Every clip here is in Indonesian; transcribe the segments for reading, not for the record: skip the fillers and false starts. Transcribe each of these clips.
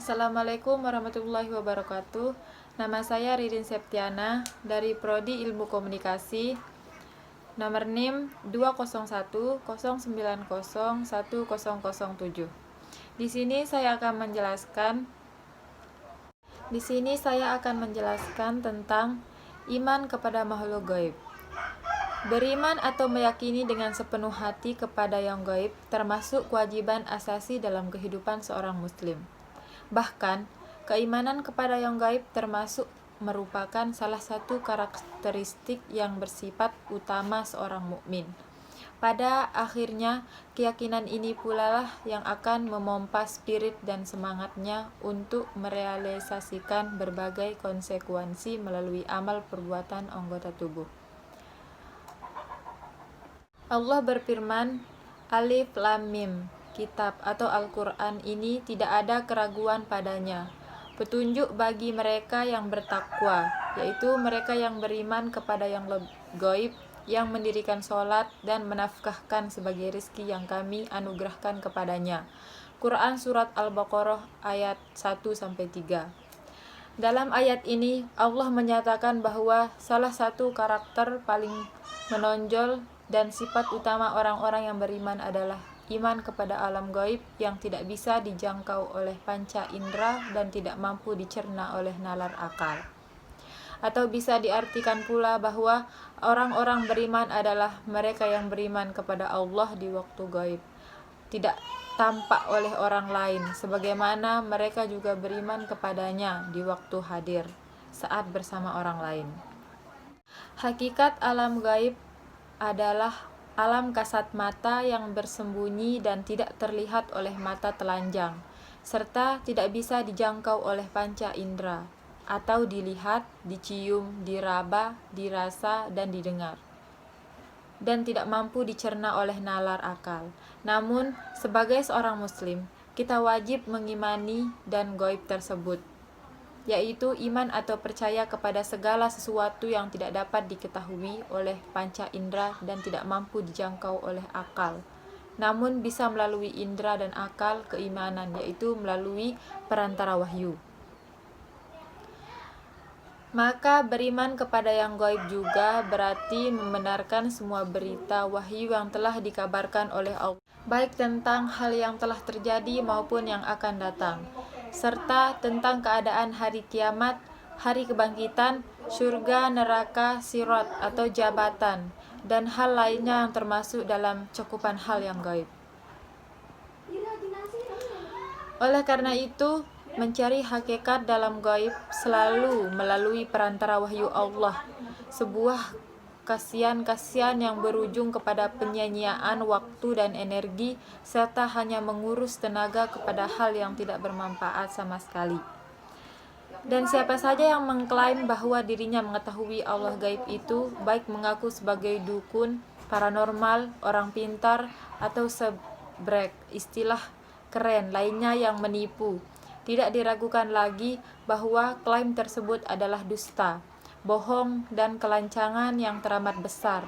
Assalamualaikum warahmatullahi wabarakatuh. Nama saya Ririn Septiana dari Prodi Ilmu Komunikasi, nomor NIM 20109010007. Di sini saya akan menjelaskan tentang iman kepada makhluk gaib. Beriman atau meyakini dengan sepenuh hati kepada yang gaib termasuk kewajiban asasi dalam kehidupan seorang muslim. Bahkan, keimanan kepada yang gaib termasuk merupakan salah satu karakteristik yang bersifat utama seorang mukmin. Pada akhirnya, keyakinan ini pula lah yang akan memompa spirit dan semangatnya untuk merealisasikan berbagai konsekuensi melalui amal perbuatan anggota tubuh. Allah berfirman, Alif Lam Mim, kitab atau Al-Quran ini tidak ada keraguan padanya, petunjuk bagi mereka yang bertakwa, yaitu mereka yang beriman kepada yang gaib, yang mendirikan sholat dan menafkahkan sebagai rizki yang kami anugerahkan kepadanya. Quran Surat Al-Baqarah ayat 1-3. Dalam ayat ini, Allah menyatakan bahwa salah satu karakter paling menonjol dan sifat utama orang-orang yang beriman adalah iman kepada alam gaib yang tidak bisa dijangkau oleh panca indera dan tidak mampu dicerna oleh nalar akal. Atau bisa diartikan pula bahwa orang-orang beriman adalah mereka yang beriman kepada Allah di waktu gaib, tidak tampak oleh orang lain, sebagaimana mereka juga beriman kepadanya di waktu hadir, saat bersama orang lain. Hakikat alam gaib adalah alam kasat mata yang bersembunyi dan tidak terlihat oleh mata telanjang, serta tidak bisa dijangkau oleh panca indera, atau dilihat, dicium, diraba, dirasa, dan didengar, dan tidak mampu dicerna oleh nalar akal. Namun, sebagai seorang muslim, kita wajib mengimani dan gaib tersebut, yaitu iman atau percaya kepada segala sesuatu yang tidak dapat diketahui oleh panca indera dan tidak mampu dijangkau oleh akal, namun bisa melalui indera dan akal keimanan, yaitu melalui perantara wahyu. Maka beriman kepada yang gaib juga berarti membenarkan semua berita wahyu yang telah dikabarkan oleh Allah, baik tentang hal yang telah terjadi maupun yang akan datang, serta tentang keadaan hari kiamat, hari kebangkitan, surga, neraka, sirat atau jabatan, dan hal lainnya yang termasuk dalam cakupan hal yang gaib. Oleh karena itu, mencari hakikat dalam gaib selalu melalui perantara wahyu Allah, sebuah kasihan yang berujung kepada penyia-nyiaan waktu dan energi, serta hanya mengurus tenaga kepada hal yang tidak bermanfaat sama sekali. Dan siapa saja yang mengklaim bahwa dirinya mengetahui Allah gaib itu, baik mengaku sebagai dukun, paranormal, orang pintar, atau sebrek istilah keren lainnya yang menipu, tidak diragukan lagi bahwa klaim tersebut adalah dusta, bohong, dan kelancangan yang teramat besar.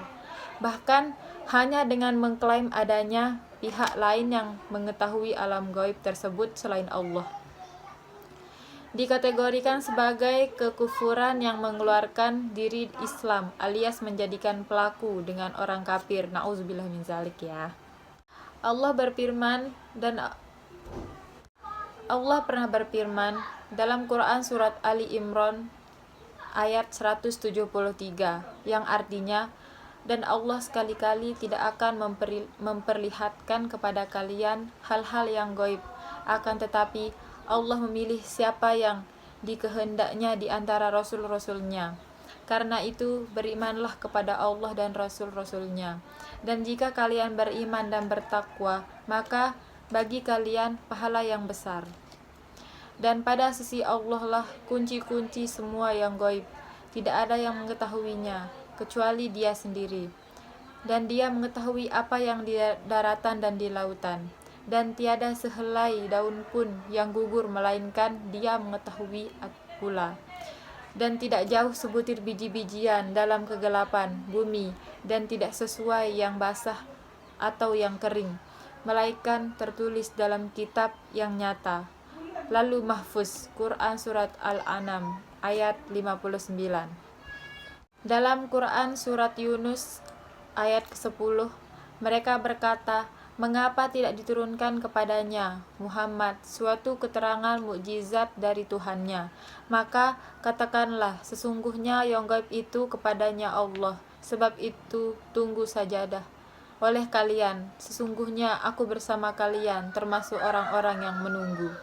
Bahkan hanya dengan mengklaim adanya pihak lain yang mengetahui alam gaib tersebut selain Allah, dikategorikan sebagai kekufuran yang mengeluarkan diri Islam, alias menjadikan pelaku dengan orang kafir. Na'udzubillah min zalik ya. Allah pernah berfirman dalam Quran Surat Ali Imran ayat 173 yang artinya, dan Allah sekali-kali tidak akan memperlihatkan kepada kalian hal-hal yang gaib, akan tetapi Allah memilih siapa yang dikehendaknya di antara rasul-rasulnya. Karena itu, berimanlah kepada Allah dan rasul-rasulnya. Dan jika kalian beriman dan bertakwa, maka bagi kalian pahala yang besar. Dan pada sisi Allah lah kunci-kunci semua yang gaib. Tidak ada yang mengetahuinya, kecuali Dia sendiri. Dan Dia mengetahui apa yang di daratan dan di lautan. Dan tiada sehelai daun pun yang gugur, melainkan Dia mengetahui pula. Dan tidak jauh sebutir biji-bijian dalam kegelapan bumi, dan tidak sesuai yang basah atau yang kering, melainkan tertulis dalam kitab yang nyata. Lalu mahfuz, Quran Surat Al-An'am ayat 59. Dalam Quran Surat Yunus ayat ke-10, mereka berkata, mengapa tidak diturunkan kepadanya, Muhammad, suatu keterangan mukjizat dari Tuhannya? Maka katakanlah, sesungguhnya yang gaib itu kepadanya Allah, sebab itu tunggu sajadah oleh kalian, sesungguhnya aku bersama kalian, termasuk orang-orang yang menunggu.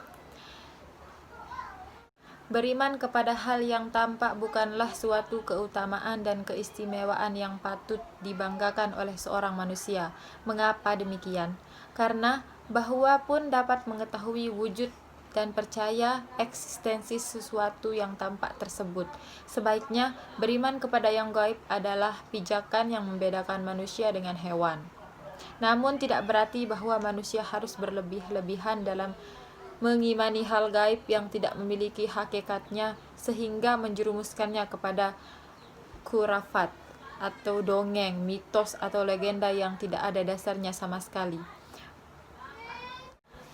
Beriman kepada hal yang tampak bukanlah suatu keutamaan dan keistimewaan yang patut dibanggakan oleh seorang manusia. Mengapa demikian? Karena bahwa pun dapat mengetahui wujud dan percaya eksistensi sesuatu yang tampak tersebut. Sebaiknya beriman kepada yang gaib adalah pijakan yang membedakan manusia dengan hewan. Namun tidak berarti bahwa manusia harus berlebih-lebihan dalam mengimani hal gaib yang tidak memiliki hakikatnya sehingga menjerumuskannya kepada khurafat atau dongeng, mitos atau legenda yang tidak ada dasarnya sama sekali.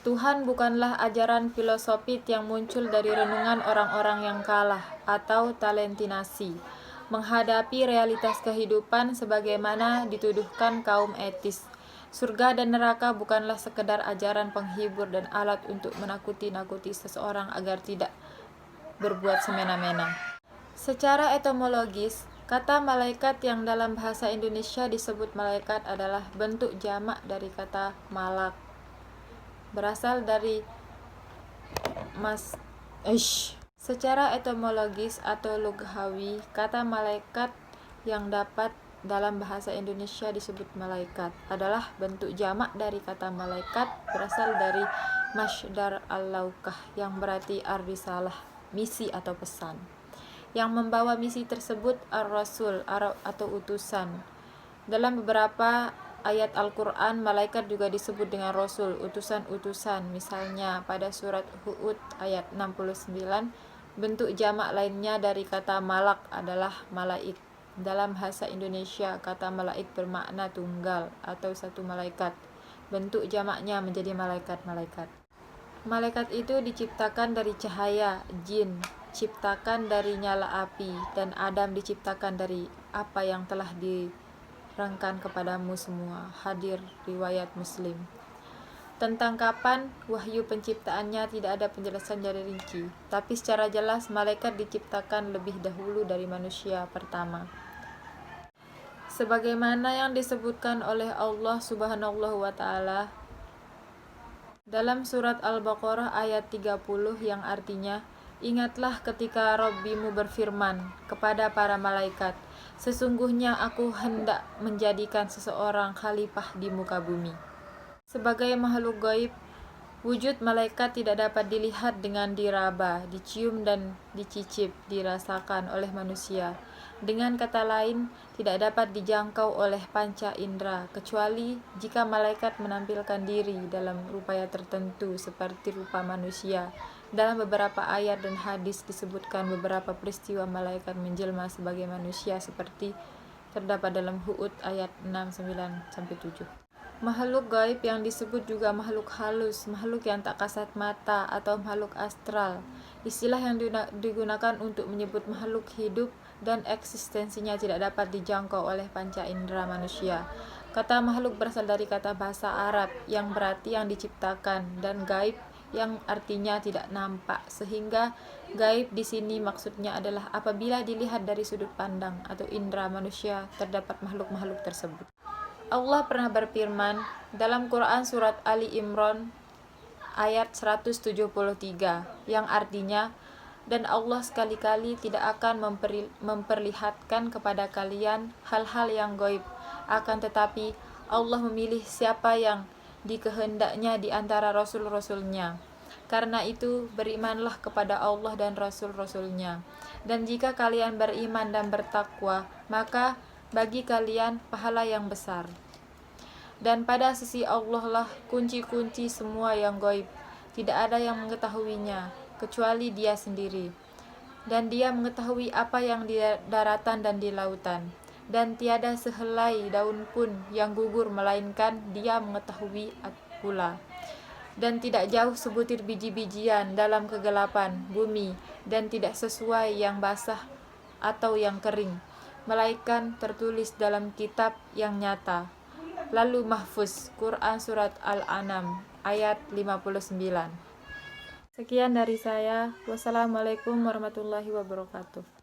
Tuhan bukanlah ajaran filosofis yang muncul dari renungan orang-orang yang kalah atau talentinasi menghadapi realitas kehidupan sebagaimana dituduhkan kaum etis. Surga dan neraka bukanlah sekedar ajaran penghibur dan alat untuk menakuti-nakuti seseorang agar tidak berbuat semena-mena. Secara etimologis, kata malaikat yang dalam bahasa Indonesia disebut malaikat adalah bentuk jamak dari kata malak. Berasal dari Secara etimologis atau lughawi, kata malaikat yang dapat dalam bahasa Indonesia disebut malaikat adalah bentuk jamak dari kata malaikat berasal dari masdar al-laukah yang berarti ar-risalah, misi atau pesan. Yang membawa misi tersebut ar-rasul atau utusan. Dalam beberapa ayat Al-Quran, malaikat juga disebut dengan rasul, utusan-utusan. Misalnya pada surat Hud ayat 69, bentuk jamak lainnya dari kata malak adalah malaik. Dalam bahasa Indonesia, kata malaik bermakna tunggal atau satu malaikat. Bentuk jamaknya menjadi malaikat-malaikat. Malaikat itu diciptakan dari cahaya, jin diciptakan dari nyala api, dan Adam diciptakan dari apa yang telah dirangkan kepadamu semua. Hadir riwayat Muslim. Tentang kapan wahyu penciptaannya tidak ada penjelasan dari rinci, tapi secara jelas malaikat diciptakan lebih dahulu dari manusia pertama. Sebagaimana yang disebutkan oleh Allah Subhanahu wa Ta'ala dalam surat Al-Baqarah ayat 30 yang artinya, ingatlah ketika Rabbimu berfirman kepada para malaikat, sesungguhnya aku hendak menjadikan seseorang khalifah di muka bumi. Sebagai makhluk gaib, wujud malaikat tidak dapat dilihat dengan diraba, dicium dan dicicip, dirasakan oleh manusia. Dengan kata lain, tidak dapat dijangkau oleh panca indera, kecuali jika malaikat menampilkan diri dalam rupanya tertentu seperti rupa manusia. Dalam beberapa ayat dan hadis disebutkan beberapa peristiwa malaikat menjelma sebagai manusia seperti terdapat dalam Hud ayat 6-9-7. Makhluk gaib yang disebut juga makhluk halus, makhluk yang tak kasat mata atau makhluk astral. Istilah yang digunakan untuk menyebut makhluk hidup dan eksistensinya tidak dapat dijangkau oleh panca indera manusia. Kata makhluk berasal dari kata bahasa Arab yang berarti yang diciptakan dan gaib yang artinya tidak nampak, sehingga gaib di sini maksudnya adalah apabila dilihat dari sudut pandang atau indera manusia terdapat makhluk-makhluk tersebut. Allah pernah berfirman dalam Quran surat Ali Imran ayat 173 yang artinya, dan Allah sekali-kali tidak akan memperlihatkan kepada kalian hal-hal yang gaib, akan tetapi Allah memilih siapa yang dikehendaknya di antara rasul-rasulnya. Karena itu berimanlah kepada Allah dan rasul-rasulnya, dan jika kalian beriman dan bertakwa, maka bagi kalian pahala yang besar. Dan pada sisi Allah lah kunci-kunci semua yang gaib. Tidak ada yang mengetahuinya kecuali Dia sendiri. Dan Dia mengetahui apa yang di daratan dan di lautan. Dan tiada sehelai daun pun yang gugur melainkan Dia mengetahui pula. dan tidak jauh sebutir biji-bijian dalam kegelapan bumi, dan tidak sesuai yang basah atau yang kering, melainkan tertulis dalam kitab yang nyata. Lalu Mahfuz, Quran Surat Al-An'am, ayat 59. Sekian dari saya. Wassalamualaikum warahmatullahi wabarakatuh.